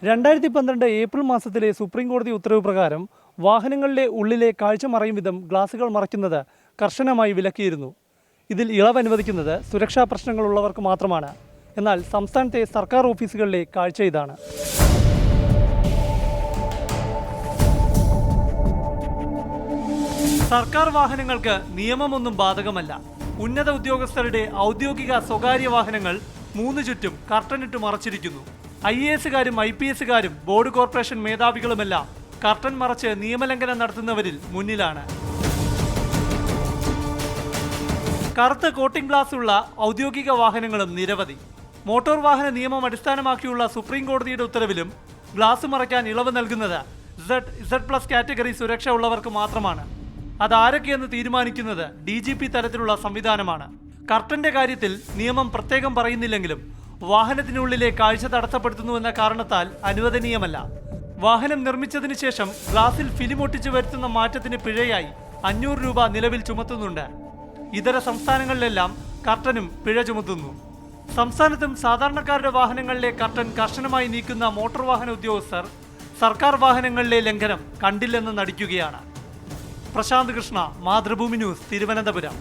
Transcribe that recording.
2012 April മാസത്തിലെ supreme കോടതി ഉത്തരവ് പ്രകാരം വാഹനങ്ങളിലെ ഉള്ളിലെ കാഴ്ച മറയും വിധം ഗ്ലാസുകൾ മറയ്ക്കുന്നത് കർശനമായി വിലക്കിയിരുന്നു. ഇതിൽ ഇളവ് അനുവദിക്കുന്നത് സുരക്ഷാ പ്രശ്നങ്ങളുള്ളവർക്ക് മാത്രമാണ്. എന്നാൽ സംസ്ഥാനത്തെ സർക്കാർ ഓഫീസുകളിലെ കാഴ്ച ഇതാണ്. സർക്കാർ വാഹനങ്ങൾക്ക് നിയമമൊന്നും ബാധകമല്ല. ഉന്നത ഉദ്യോഗസ്ഥരുടെ ഔദ്യോഗിക സ്വകാര്യ വാഹനങ്ങൾ 3 ചുറ്റും കർട്ടനിട്ട് മറച്ചിരിക്കുന്നു. IAS-കാരും IPS-കാരും ബോർഡ് കോർപ്പറേഷൻ മേധാവികളുമെല്ലാം കർട്ടൻ മറച്ച് നിയമലംഘനം നടത്തുന്നവരിൽ മുന്നിലാണ്. കറുത്ത കോട്ടിംഗ് ഗ്ലാസ് ഉള്ള ഔദ്യോഗിക വാഹനങ്ങളും നിരവധി. മോട്ടോർ വാഹന നിയമം അടിസ്ഥാനമാക്കിയുള്ള സുപ്രീം കോടതിയുടെ ഉത്തരവിലും ഗ്ലാസ് മറയ്ക്കാൻ ഇളവ് നൽകുന്നത് Z+ കാറ്റഗറി സുരക്ഷ ഉള്ളവർക്ക് മാത്രമാണ്. അതാരൊക്കെയെന്ന് തീരുമാനിക്കുന്നത് DGP തലത്തിലുള്ള സംവിധാനമാണ്. കർട്ടന്റെ കാര്യത്തിൽ നിയമം പ്രത്യേകം പറയുന്നില്ലെങ്കിലും വാഹനത്തിനുള്ളിലെ കാഴ്ച തടസ്സപ്പെടുത്തുന്നുവെന്ന കാരണത്താൽ അനുവദനീയമല്ല. വാഹനം നിർമ്മിച്ചതിന് ശേഷം ഗ്ലാസിൽ ഫിലിം ഒട്ടിച്ചു വരുത്തുന്ന മാറ്റത്തിന് പിഴയായി 500 രൂപ നിലവിൽ ചുമത്തുന്നുണ്ട്. ഇതര സംസ്ഥാനങ്ങളിലെല്ലാം കർട്ടനും പിഴ ചുമത്തുന്നു. സംസ്ഥാനത്തും സാധാരണക്കാരുടെ വാഹനങ്ങളിലെ കർട്ടൻ കർശനമായി നീക്കുന്ന മോട്ടോർ വാഹന ഉദ്യോഗസ്ഥർ സർക്കാർ വാഹനങ്ങളിലെ ലംഘനം കണ്ടില്ലെന്ന് നടിക്കുകയാണ്. പ്രശാന്ത് കൃഷ്ണ, മാതൃഭൂമി ന്യൂസ്, തിരുവനന്തപുരം.